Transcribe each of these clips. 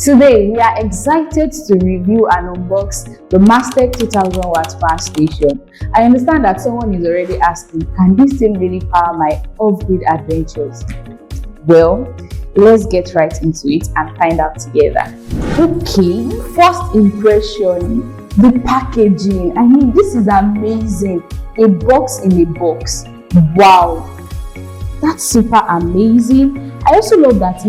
Today, we are excited to review and unbox the Marstek 2000W power station. I understand that someone is already asking, can this thing really power my off-grid adventures? Well, let's get right into it and find out together. Okay, first impression, the packaging. I mean, this is amazing. A box in a box. Wow, that's super amazing. I also love that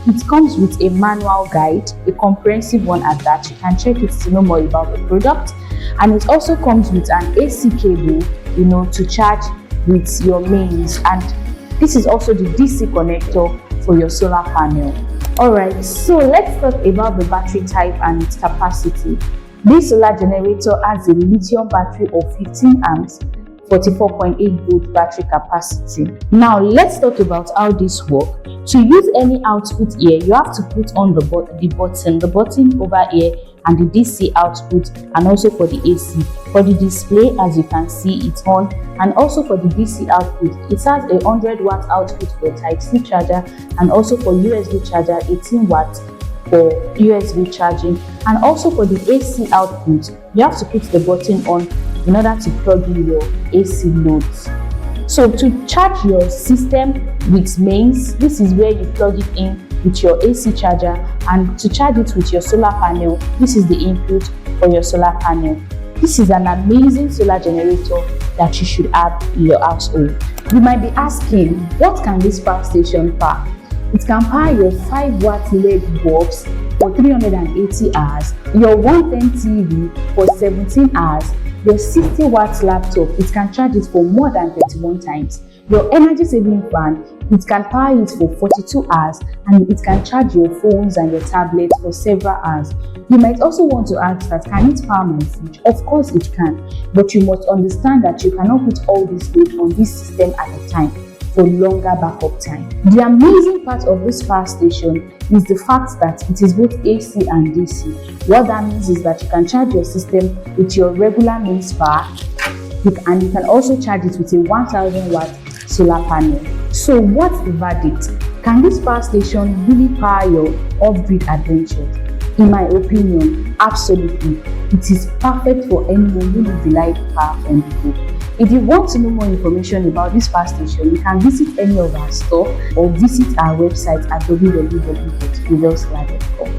it comes with a manual guide, a comprehensive one at that. You can check it to know more about the product. And it also comes with an AC cable, to charge with your mains. And this is also the DC connector for your solar panel. Alright, so let's talk about the battery type and its capacity. This solar generator has a lithium battery of 15 amps, 44.8 volt battery capacity. Now let's talk about how this works. To use any output here, you have to put on the button over here, and the DC output, and also for the AC. For the display, as you can see, it's on, and also for the DC output, it has a 100-watt output for Type-C charger, and also for USB charger, 18 watts for USB charging. And also for the AC output, you have to put the button on in order to plug in your AC loads. So to charge your system with mains, this is where you plug it in with your AC charger, and to charge it with your solar panel, this is the input for your solar panel. This is an amazing solar generator that you should have in your household. You might be asking, what can this power station power? It can power your 5-watt LED bulbs for 380 hours, your 110 TV for 17 hours, your 60-watt laptop, it can charge it for more than 31 times. Your energy saving fan, it can power it for 42 hours, and it can charge your phones and your tablets for several hours. You might also want to ask that, can it power my fridge? Of course it can, but you must understand that you cannot put all this load on this system at a time for longer backup time. The amazing part of this power station is the fact that it is both AC and DC. What that means is that you can charge your system with your regular mains power, and you can also charge it with a 1000-watt solar panel. So what's the verdict? Can this power station really power your off-grid adventures? In my opinion, absolutely. It is perfect for anyone who needs reliable power from the grid. If you want to know more information about this power station, you can visit any of our store or visit our website at www.prevailsolar.com.